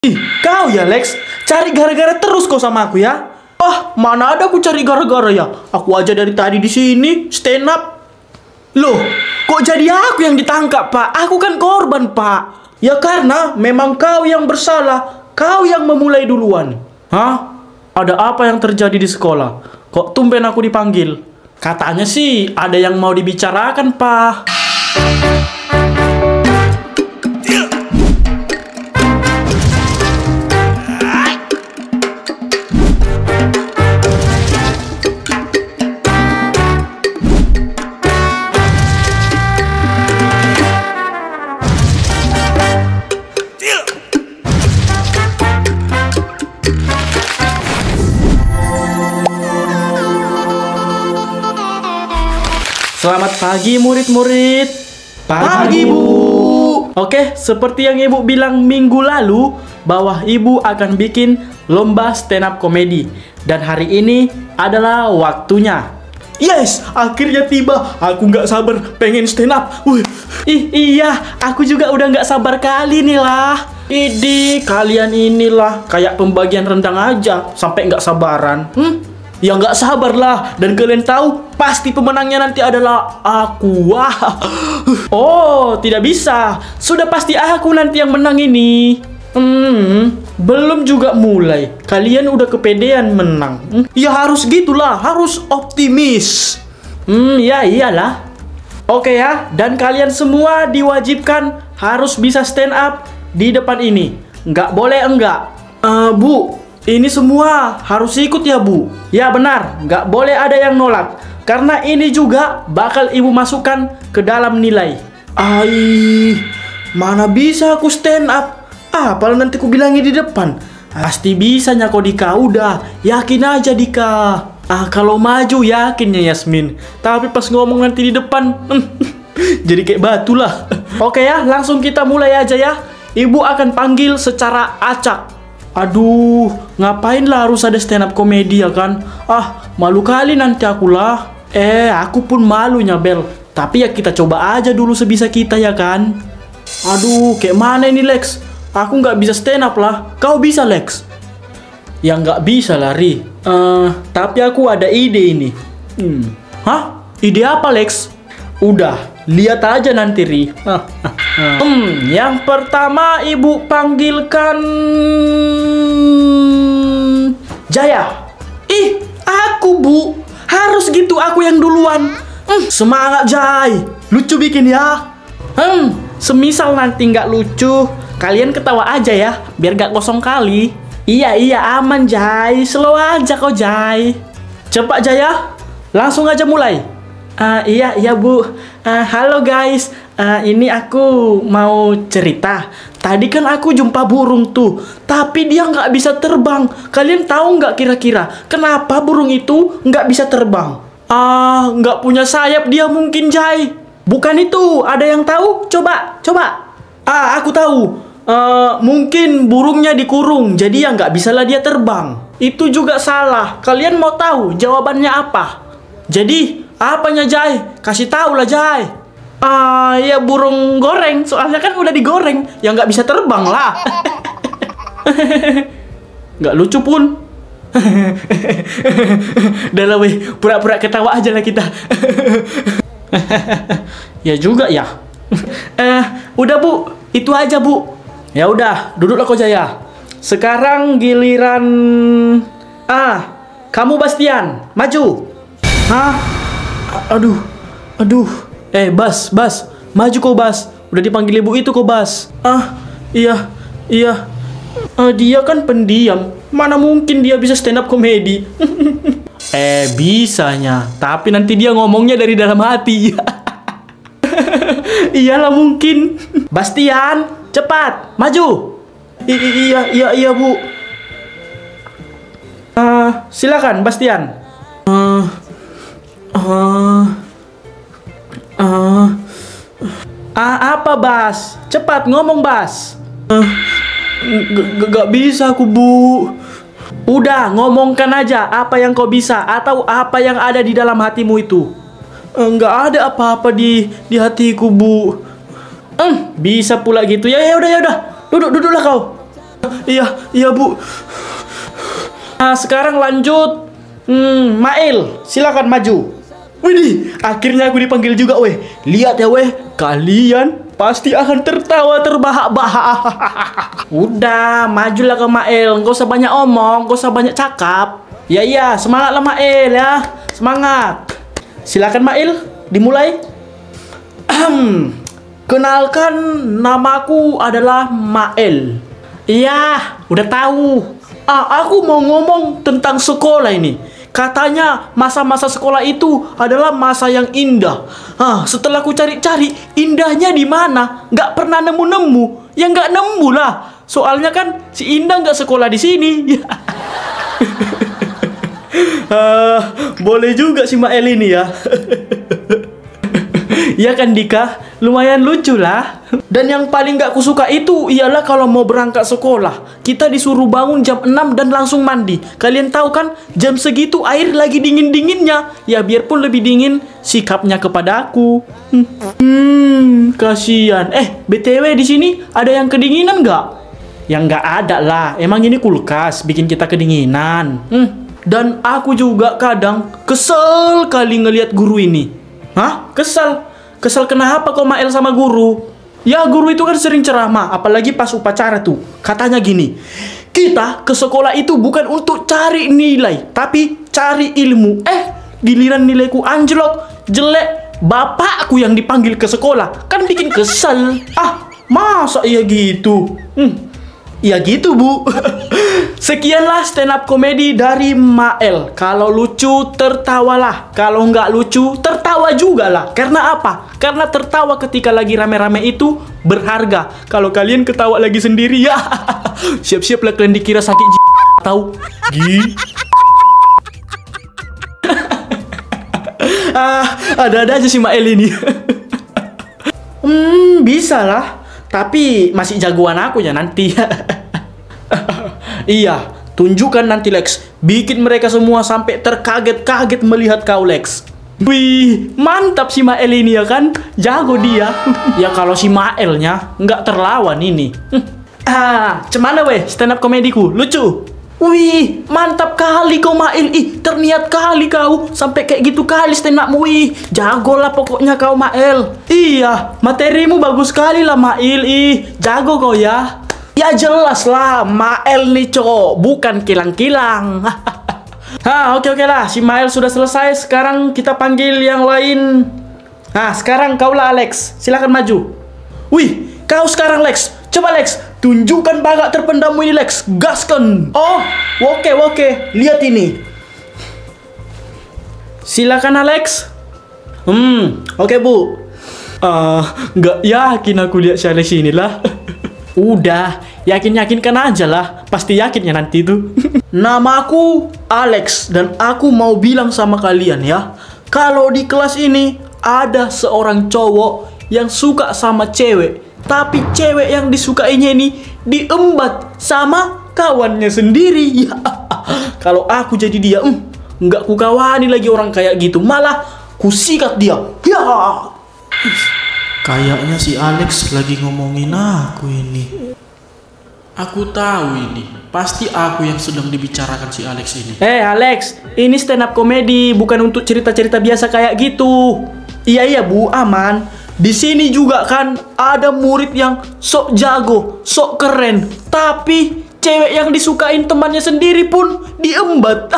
Ih, kau ya Lex, cari gara-gara terus kau sama aku ya. Ah, mana ada aku cari gara-gara ya. Aku aja dari tadi di sini stand up. Loh, kok jadi aku yang ditangkap, Pak? Aku kan korban, Pak. Ya karena memang kau yang bersalah. Kau yang memulai duluan. Hah? Ada apa yang terjadi di sekolah? Kok tumben aku dipanggil? Katanya sih ada yang mau dibicarakan, Pak. Selamat pagi murid-murid. Pagi, Bu. Oke, seperti yang Ibu bilang minggu lalu bahwa Ibu akan bikin lomba stand up komedi. Dan hari ini adalah waktunya. Yes, akhirnya tiba. Aku nggak sabar pengen stand up. Iya, aku juga udah nggak sabar kali nih lah. Idi, kalian inilah kayak pembagian rendang aja sampai nggak sabaran. Ya nggak sabar lah. Dan kalian tahu pasti pemenangnya nanti adalah aku. Wah. Oh, tidak bisa. Sudah pasti aku nanti yang menang ini. Belum juga mulai. Kalian udah kepedean menang. Ya harus gitulah. Harus optimis. Ya iyalah. Oke ya. Dan kalian semua diwajibkan harus bisa stand up di depan ini. Nggak boleh enggak. Bu, ini semua harus ikut ya, Bu. Ya benar, nggak boleh ada yang nolak. Karena ini juga bakal Ibu masukkan ke dalam nilai. Mana bisa aku stand up? Apalagi nanti aku bilangnya di depan. Pasti bisanya kok Dika, udah. Yakin aja Dika. Kalau maju yakinnya Yasmin. Tapi pas ngomong nanti di depan, jadi kayak batu lah. Oke ya, langsung kita mulai aja ya. Ibu akan panggil secara acak. Aduh, ngapain lah harus ada stand up komedi ya kan? Malu kali nanti aku lah. Aku pun malunya Bel. Tapi ya kita coba aja dulu sebisa kita ya kan? Aduh, kayak mana ini Lex? Aku nggak bisa stand up lah. Kau bisa Lex? Ya nggak bisa lah Ri. Tapi aku ada ide ini. Hah? Ide apa Lex? Udah, lihat aja nanti Ri. Yang pertama Ibu panggilkan Jaya. Ih, aku Bu. Harus gitu aku yang duluan. Semangat Jai. Lucu bikin ya. Semisal nanti nggak lucu, kalian ketawa aja ya, biar gak kosong kali. Iya aman Jai. Slow aja kok Jai. Cepat Jaya. Langsung aja mulai. Iya Bu. Halo guys. Ini aku mau cerita. Tadi kan aku jumpa burung tuh, tapi dia nggak bisa terbang. Kalian tahu nggak kira-kira kenapa burung itu nggak bisa terbang? Nggak punya sayap dia mungkin Jai. Bukan itu. Ada yang tahu? Coba. Aku tahu. Mungkin burungnya dikurung, jadi ya nggak bisalah dia terbang. Itu juga salah. Kalian mau tahu jawabannya apa? Jadi apanya Jai? Kasih tahu lah Jai. Ya burung goreng. Soalnya kan udah digoreng. Ya nggak bisa terbang lah. Nggak lucu pun. Udah weh, pura-pura ketawa aja lah kita. Ya juga ya. Udah Bu, itu aja Bu. Ya udah, duduklah kau Jaya. Sekarang giliran kamu Bastian, maju. Aduh. Bas, maju kau Bas. Udah dipanggil Ibu itu kau Bas. Iya. Dia kan pendiam. Mana mungkin dia bisa stand up komedi? Bisanya. Tapi nanti dia ngomongnya dari dalam hati. Iyalah mungkin. Bastian, cepat, maju. Iya Bu. Silakan Bastian. Apa Bas? Cepat ngomong Bas. Gak bisa aku Bu. Udah ngomongkan aja apa yang kau bisa atau apa yang ada di dalam hatimu itu. Nggak ada apa-apa di hatiku Bu. Bisa pula gitu ya. Ya udah. Duduklah kau. Iya Bu. Nah, sekarang lanjut. Mail, silakan maju. Widih, akhirnya aku dipanggil juga, weh. Lihat ya, weh, kalian pasti akan tertawa terbahak-bahak. Udah, majulah ke Mail. Nggak usah banyak omong, nggak usah banyak cakap. Ya, semangatlah Mail ya. Semangat. Silakan Mail, dimulai. Kenalkan, namaku adalah Mail. Iya, udah tahu. Aku mau ngomong tentang sekolah ini. Katanya masa-masa sekolah itu adalah masa yang indah. Setelah aku cari-cari, indahnya di mana? Nggak pernah nemu-nemu. Ya nggak nemu lah. Soalnya kan si Indah nggak sekolah di sini. Boleh juga si Mael ini ya. Ya kan Dika, lumayan lucu lah. Dan yang paling gak kusuka itu ialah kalau mau berangkat sekolah, kita disuruh bangun jam 6 dan langsung mandi. Kalian tahu kan, jam segitu air lagi dingin-dinginnya. Ya biarpun lebih dingin sikapnya kepada aku. Kasihan. BTW di sini ada yang kedinginan nggak? Yang nggak ada lah. Emang ini kulkas bikin kita kedinginan. Dan aku juga kadang kesel kali ngelihat guru ini. Kesel? Kesel kenapa kok Mael sama guru? Ya guru itu kan sering ceramah, apalagi pas upacara tuh. Katanya gini, kita ke sekolah itu bukan untuk cari nilai, tapi cari ilmu. Giliran nilaiku anjlok, jelek, bapakku yang dipanggil ke sekolah. Kan bikin kesel. Masa iya gitu? Ya gitu Bu. Sekianlah stand up komedi dari Mael. Kalau lucu tertawalah, kalau nggak lucu tertawa juga lah. Karena apa? Karena tertawa ketika lagi rame-rame itu berharga. Kalau kalian ketawa lagi sendiri ya siap-siap lah kalian dikira sakit tahu. Ada-ada aja si Mael ini. Bisa lah. Tapi masih jagoan aku ya nanti. Iya, tunjukkan nanti Lex. Bikin mereka semua sampai terkaget-kaget melihat kau Lex. Wih, mantap si Mael ini ya kan. Jago dia. Ya kalau si Maelnya nggak terlawan ini. Cemana weh stand up komediku? Lucu? Wih, mantap kali kau Mael. Terniat kali kau. Sampai kayak gitu kali stand upmu. Wih, jago lah pokoknya kau Mael. Iya, materimu bagus sekali lah Mael. Jago kau ya. Ya jelas lah, Mael nih cowok, bukan kilang-kilang. Oke lah, si Mael sudah selesai. Sekarang kita panggil yang lain. Sekarang kaulah Alex. Silakan maju. Wih, kau sekarang Lex. Coba Lex, tunjukkan bakat terpendammu ini Lex. Gaskan. Oke. Lihat ini. Silakan Alex. Oke Bu. Nggak yakin aku lihat si Alex inilah. Udah, yakin-yakinkan aja lah. Pasti yakinnya nanti itu. Namaku Alex dan aku mau bilang sama kalian ya. Kalau di kelas ini ada seorang cowok yang suka sama cewek, tapi cewek yang disukainya ini diembat sama kawannya sendiri. Kalau aku jadi dia, nggak kukawani lagi orang kayak gitu. Malah kusikat dia. Kayaknya si Alex lagi ngomongin aku ini. Aku tahu ini. Pasti aku yang sedang dibicarakan si Alex ini. Alex, ini stand up komedi, bukan untuk cerita-cerita biasa kayak gitu. Iya Bu, aman. Di sini juga kan ada murid yang sok jago, sok keren, tapi cewek yang disukain temannya sendiri pun diembat.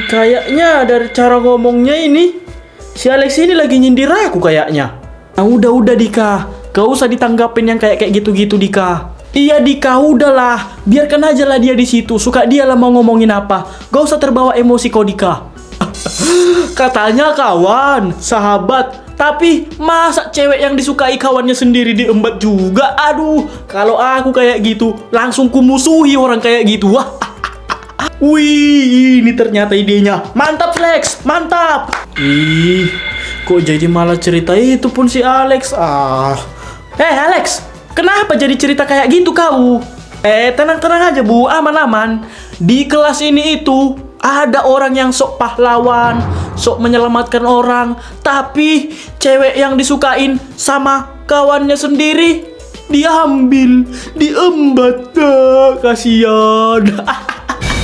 Kayaknya dari cara ngomongnya ini si Alex ini lagi nyindir aku kayaknya. Udah Dika, gak usah ditanggapin yang kayak gitu-gitu Dika. Iya Dika, udahlah, biarkan aja lah dia di situ. Suka dia lah mau ngomongin apa. Gak usah terbawa emosi kok Dika. Katanya kawan, sahabat, tapi masa cewek yang disukai kawannya sendiri diembat juga? Aduh, kalau aku kayak gitu langsung kumusuhi orang kayak gitu. Wih, ini ternyata idenya. Mantap Lex, mantap. Kok jadi malah cerita itu pun si Alex. Alex, kenapa jadi cerita kayak gitu kau? Tenang-tenang aja Bu, aman-aman. Di kelas ini itu ada orang yang sok pahlawan, sok menyelamatkan orang, tapi cewek yang disukain sama kawannya sendiri diambil, diembat. Kasihan.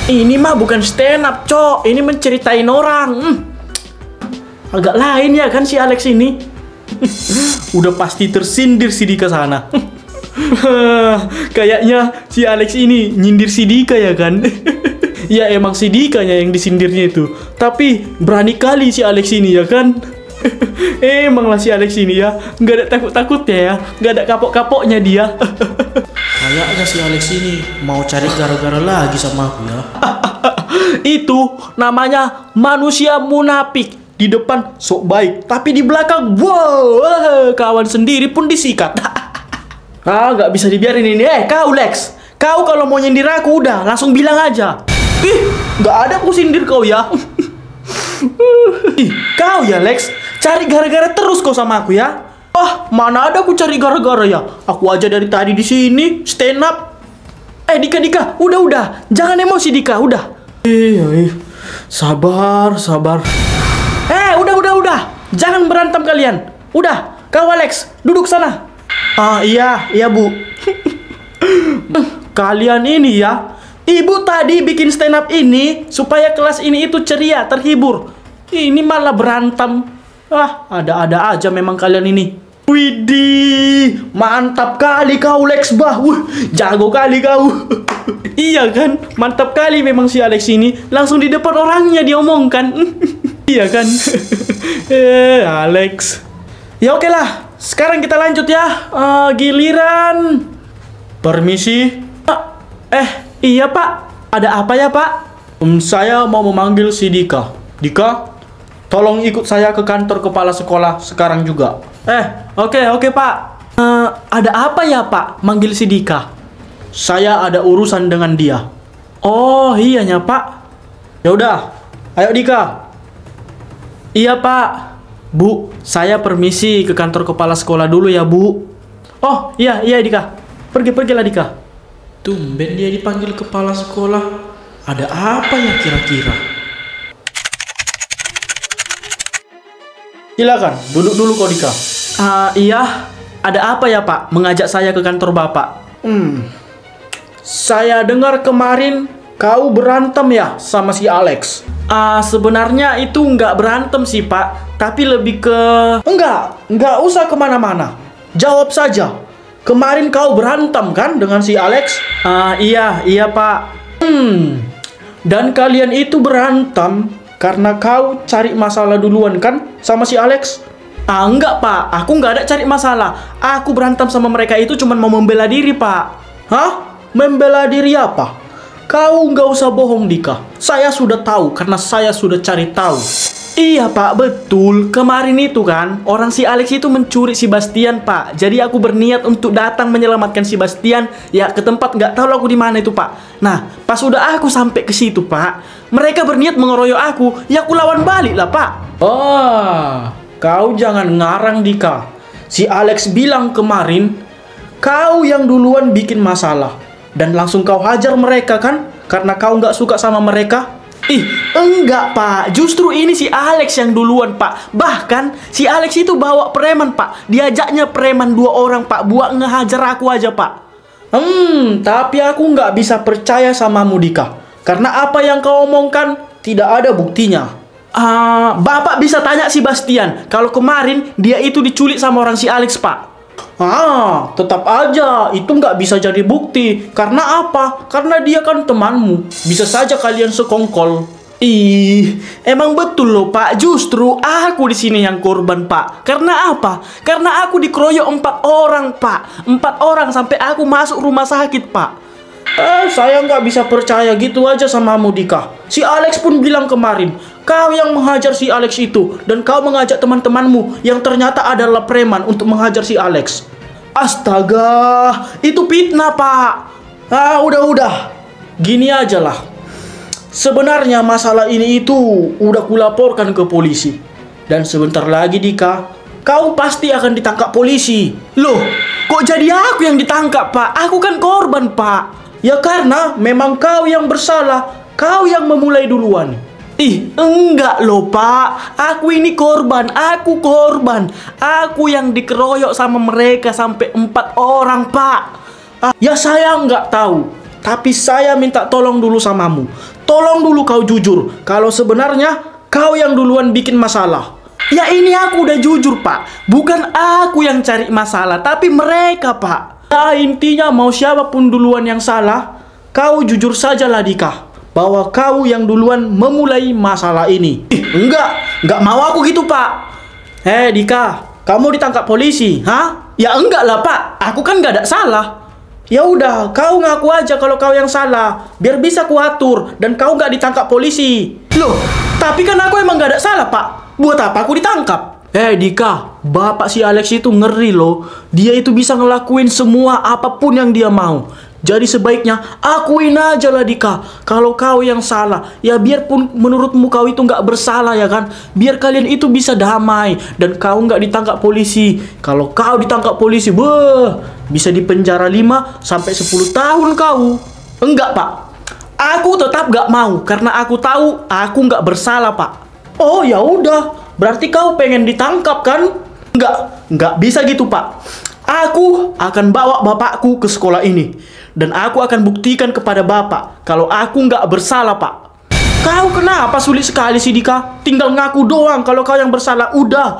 Ini mah bukan stand up, Cok. Ini menceritain orang. Agak lain ya kan si Alex ini. Udah pasti tersindir si Dika sana. Kayaknya si Alex ini nyindir si Dika ya kan. Ya emang si Dikanya yang disindirnya itu. Tapi berani kali si Alex ini ya kan. Emanglah si Alex ini ya, nggak ada takut-takutnya ya, nggak ada kapok-kapoknya dia. Kayaknya si Alex ini mau cari gara-gara lagi sama aku ya. Itu namanya manusia munafik. Di depan sok baik, tapi di belakang wow, kawan sendiri pun disikat. Nggak bisa dibiarin ini. Kau Lex, kau kalau mau nyindir aku udah langsung bilang aja. Nggak ada aku sindir kau ya. Kau ya Lex, cari gara-gara terus kau sama aku ya. Mana ada aku cari gara-gara ya. Aku aja dari tadi di sini stand up. Dika, udah, jangan emosi Dika, udah. Sabar. Udah. Jangan berantem kalian. Udah, kau Alex, duduk sana. Iya Bu. Kalian ini ya. Ibu tadi bikin stand up ini supaya kelas ini itu ceria, terhibur. Ini malah berantem. Ada-ada aja memang kalian ini. Widih, mantap kali kau Lex bah. Jago kali kau. Iya kan, mantap kali memang si Alex ini. Langsung di depan orangnya diomongkan. Iya kan. Alex. Ya oke lah, sekarang kita lanjut ya. Giliran. Permisi. Iya Pak. Ada apa ya Pak? Saya mau memanggil si Dika. Dika, tolong ikut saya ke kantor kepala sekolah sekarang juga. Oke Pak. Ada apa ya Pak? Manggil si Dika. Saya ada urusan dengan dia. Oh iyanya Pak. Ya udah, ayo Dika. Iya Pak. Bu, saya permisi ke kantor kepala sekolah dulu ya Bu. Oh iya Dika. Pergilah Dika. Tumben dia dipanggil kepala sekolah. Ada apa ya kira-kira? Silakan, duduk dulu kau Dika. Iya, ada apa ya Pak? Mengajak saya ke kantor Bapak. Saya dengar kemarin kau berantem ya sama si Alex. Sebenarnya itu nggak berantem sih Pak, tapi lebih ke... Nggak usah kemana-mana. Jawab saja. Kemarin kau berantem kan dengan si Alex? Iya Pak. Dan kalian itu berantem karena kau cari masalah duluan kan sama si Alex? Enggak Pak, aku nggak ada cari masalah. Aku berantem sama mereka itu cuma mau membela diri Pak. Hah? Membela diri apa? Kau nggak usah bohong Dika. Saya sudah tahu karena saya sudah cari tahu. Iya Pak, betul. Kemarin itu kan orang si Alex itu mencuri si Bastian Pak. Jadi aku berniat untuk datang menyelamatkan si Bastian ya ke tempat nggak tahu aku di mana itu Pak. Nah pas udah aku sampai ke situ Pak, mereka berniat mengeroyok aku. Ya aku lawan balik lah Pak. Kau jangan ngarang Dika. Si Alex bilang kemarin kau yang duluan bikin masalah dan langsung kau hajar mereka kan karena kau nggak suka sama mereka. Enggak Pak, justru ini si Alex yang duluan Pak. Bahkan si Alex itu bawa preman Pak. Diajaknya preman 2 orang Pak buat ngehajar aku aja Pak. Tapi aku nggak bisa percaya samamu Dika. Karena apa yang kau omongkan tidak ada buktinya. Bapak bisa tanya si Bastian kalau kemarin dia itu diculik sama orang si Alex Pak. Tetap aja itu nggak bisa jadi bukti. Karena apa? Karena dia kan temanmu. Bisa saja kalian sekongkol. Emang betul loh Pak. Justru aku di sini yang korban Pak. Karena apa? Karena aku dikeroyok 4 orang Pak. 4 orang sampai aku masuk rumah sakit Pak. Saya nggak bisa percaya gitu aja sama Dika. Si Alex pun bilang kemarin kau yang menghajar si Alex itu dan kau mengajak teman-temanmu yang ternyata adalah preman untuk menghajar si Alex. Astaga, itu fitnah Pak. Udah. Gini aja lah. Sebenarnya masalah ini itu udah kulaporkan ke polisi. Dan sebentar lagi Dika, kau pasti akan ditangkap polisi. Loh, kok jadi aku yang ditangkap Pak? Aku kan korban Pak. Ya karena memang kau yang bersalah. Kau yang memulai duluan. Ih, enggak loh Pak. Aku ini korban. Aku korban. Aku yang dikeroyok sama mereka sampai 4 orang Pak. Ya saya nggak tahu. Tapi saya minta tolong dulu samamu. Tolong dulu kau jujur. Kalau sebenarnya kau yang duluan bikin masalah. Ya ini aku udah jujur Pak. Bukan aku yang cari masalah. Tapi mereka Pak. Ya intinya mau siapapun duluan yang salah, kau jujur sajalah Dika, bahwa kau yang duluan memulai masalah ini. Enggak mau aku gitu Pak. Dika, kamu ditangkap polisi, hah? Ya enggak lah Pak, aku kan nggak ada salah. Ya udah, kau ngaku aja kalau kau yang salah, biar bisa kuatur dan kau nggak ditangkap polisi. Loh, tapi kan aku emang nggak ada salah Pak. Buat apa aku ditangkap? Dika, bapak si Alex itu ngeri loh. Dia itu bisa ngelakuin semua apapun yang dia mau. Jadi sebaiknya akuin aja lah Dika. Kalau kau yang salah, ya biarpun menurutmu kau itu nggak bersalah ya kan. Biar kalian itu bisa damai dan kau nggak ditangkap polisi. Kalau kau ditangkap polisi, bisa dipenjara 5 sampai 10 tahun kau. Enggak Pak, aku tetap nggak mau karena aku tahu aku nggak bersalah Pak. Oh ya udah, berarti kau pengen ditangkap kan? Nggak bisa gitu Pak. Aku akan bawa bapakku ke sekolah ini. Dan aku akan buktikan kepada bapak kalau aku nggak bersalah Pak. Kau kenapa sulit sekali sih Dika? Tinggal ngaku doang kalau kau yang bersalah. Udah,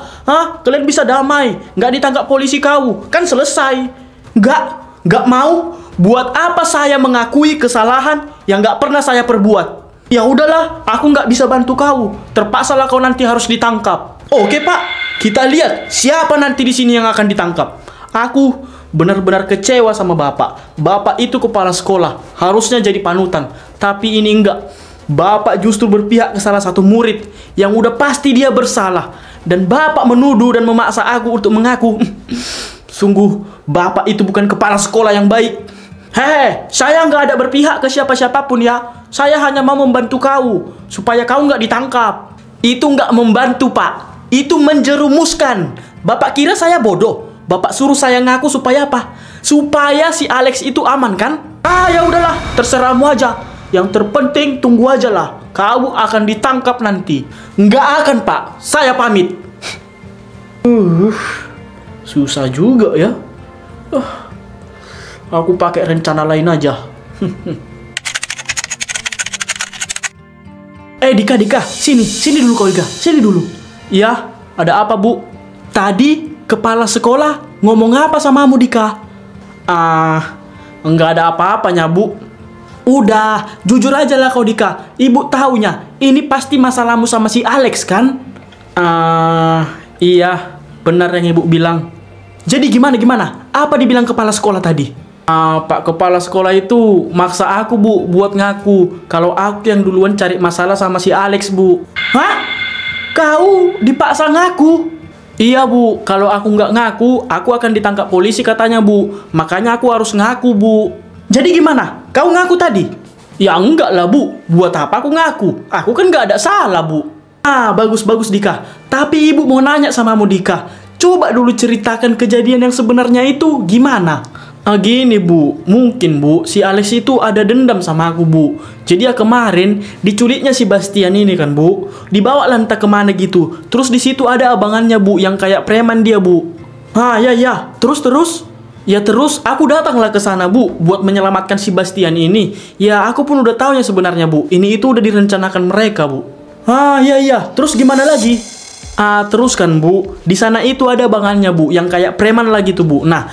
kalian bisa damai. Nggak ditangkap polisi kau, kan selesai. Nggak mau. Buat apa saya mengakui kesalahan yang nggak pernah saya perbuat? Ya udahlah, aku nggak bisa bantu kau. Terpaksalah kau nanti harus ditangkap. Oke Pak, kita lihat siapa nanti di sini yang akan ditangkap. Aku benar-benar kecewa sama bapak. Bapak itu kepala sekolah, harusnya jadi panutan. Tapi ini enggak. Bapak justru berpihak ke salah satu murid yang udah pasti dia bersalah. Dan bapak menuduh dan memaksa aku untuk mengaku. Sungguh, bapak itu bukan kepala sekolah yang baik. Saya nggak ada berpihak ke siapa-siapapun ya. Saya hanya mau membantu kau supaya kau nggak ditangkap. Itu nggak membantu Pak. Itu menjerumuskan. Bapak kira saya bodoh? Bapak suruh saya ngaku supaya apa? Supaya si Alex itu aman kan? Ya udahlah, terserahmu aja. Yang terpenting tunggu aja lah. Kau akan ditangkap nanti. Nggak akan Pak. Saya pamit. Susah juga ya. Aku pakai rencana lain aja. Dika, sini dulu kau Dika, sini dulu. Ya, ada apa Bu? Tadi kepala sekolah ngomong apa samamu Dika? Enggak ada apa-apanya Bu. Udah, jujur aja lah kau Dika. Ibu taunya, ini pasti masalahmu sama si Alex kan? Iya, benar yang ibu bilang. Jadi gimana? Apa dibilang kepala sekolah tadi? Pak kepala sekolah itu maksa aku Bu buat ngaku kalau aku yang duluan cari masalah sama si Alex Bu. Hah? Kau dipaksa ngaku? Iya Bu, kalau aku nggak ngaku, aku akan ditangkap polisi katanya Bu. Makanya aku harus ngaku Bu. Jadi gimana? Kau ngaku tadi? Ya enggak lah Bu, buat apa aku ngaku? Aku kan nggak ada salah Bu. Bagus Dika. Tapi ibu mau nanya samamu Dika. Coba dulu ceritakan kejadian yang sebenarnya itu gimana? Gini Bu, mungkin Bu, si Alex itu ada dendam sama aku Bu. Jadi ya kemarin diculiknya si Bastian ini kan Bu, dibawa entah kemana gitu. Terus di situ ada abangannya Bu, yang kayak preman dia Bu. Ya. Terus? Ya terus aku datanglah ke sana Bu, buat menyelamatkan si Bastian ini. Ya aku pun udah taunya sebenarnya Bu, ini itu udah direncanakan mereka Bu. Iya. Terus gimana lagi? Terus kan Bu, di sana itu ada abangannya Bu, yang kayak preman lagi tuh Bu. Nah,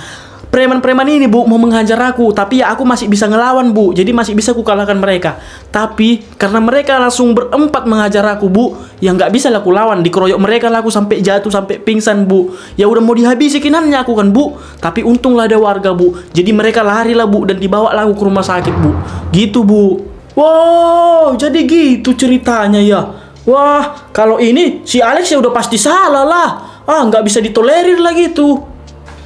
preman-preman ini Bu mau menghajar aku, tapi ya aku masih bisa ngelawan Bu. Jadi masih bisa ku kalahkan mereka. Tapi karena mereka langsung berempat menghajar aku Bu, ya nggak bisa lah aku lawan. Dikeroyok mereka lah aku sampai jatuh, sampai pingsan Bu. Ya udah mau dihabisi kinannya aku kan Bu. Tapi untunglah ada warga Bu. Jadi mereka lari lah Bu dan dibawa lah aku ke rumah sakit Bu. Gitu Bu. Wow, jadi gitu ceritanya ya. Wah, kalau ini si Alex ya udah pasti salah lah. Nggak bisa ditolerir lah gitu.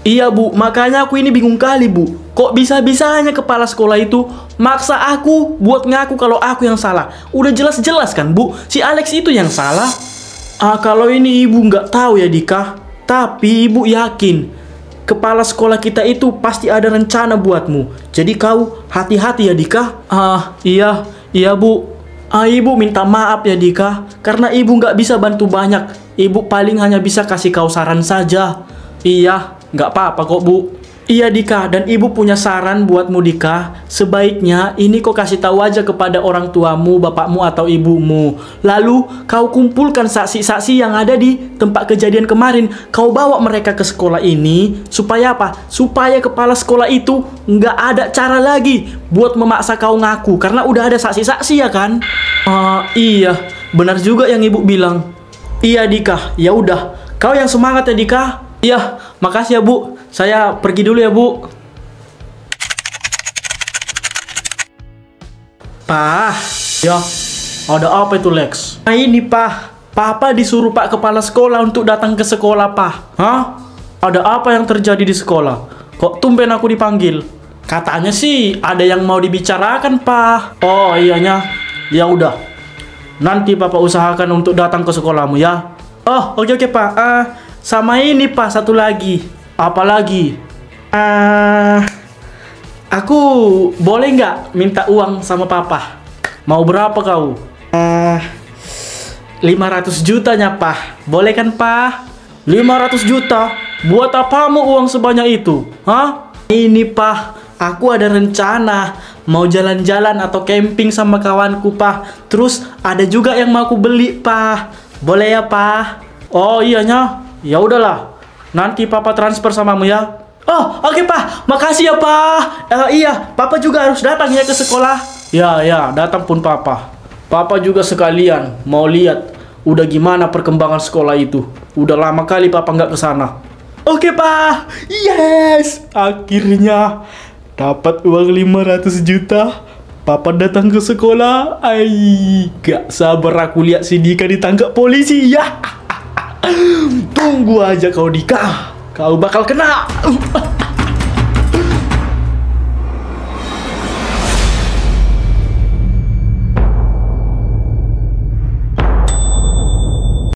Iya Bu, makanya aku ini bingung kali Bu. Kok bisa-bisanya kepala sekolah itu maksa aku buat ngaku kalau aku yang salah? Udah jelas-jelas kan Bu, si Alex itu yang salah. Kalau ini ibu nggak tahu ya Dika. Tapi ibu yakin kepala sekolah kita itu pasti ada rencana buatmu. Jadi kau hati-hati ya Dika. Iya Bu. Ibu minta maaf ya Dika, karena ibu nggak bisa bantu banyak. Ibu paling hanya bisa kasih kau saran saja. Iya, nggak apa-apa kok Bu. Iya Dika, dan ibu punya saran buatmu Dika. Sebaiknya ini kau kasih tahu aja kepada orang tuamu, bapakmu atau ibumu. Lalu kau kumpulkan saksi-saksi yang ada di tempat kejadian kemarin. Kau bawa mereka ke sekolah ini. Supaya apa? Supaya kepala sekolah itu nggak ada cara lagi buat memaksa kau ngaku. Karena udah ada saksi-saksi ya kan? Iya, benar juga yang ibu bilang. Iya Dika, ya udah. Kau yang semangat ya Dika. Iya, makasih ya Bu. Saya pergi dulu ya Bu. Pak, ya ada apa itu Lex? Nah ini Pak, Papa disuruh Pak Kepala Sekolah untuk datang ke sekolah Pak. Hah? Ada apa yang terjadi di sekolah? Kok tumben aku dipanggil? Katanya sih ada yang mau dibicarakan Pak. Oh iyanya, ya udah. Nanti Papa usahakan untuk datang ke sekolahmu ya. Oh oke Pak. Sama ini Pak, satu lagi. Apa lagi? Aku boleh nggak minta uang sama Papa? Mau berapa kau? 500 jutanya Pak. Boleh kan Pak? 500 juta? Buat apamu uang sebanyak itu? Hah? Ini Pak, aku ada rencana mau jalan-jalan atau camping sama kawanku Pak. Terus ada juga yang mau aku beli Pak. Boleh ya Pak? Oh iyanya, ya udahlah. Nanti Papa transfer samamu ya. Oh oke Pak, makasih ya Pak. Iya, Papa juga harus datang ya ke sekolah. Ya, datang pun Papa. Papa juga sekalian mau lihat udah gimana perkembangan sekolah itu. Udah lama kali Papa nggak ke sana. Oke Pak, yes, akhirnya dapat uang 500 juta. Papa datang ke sekolah. Gak sabar aku lihat si Dika ditangkap polisi ya. Tunggu aja kau Dika, kau bakal kena.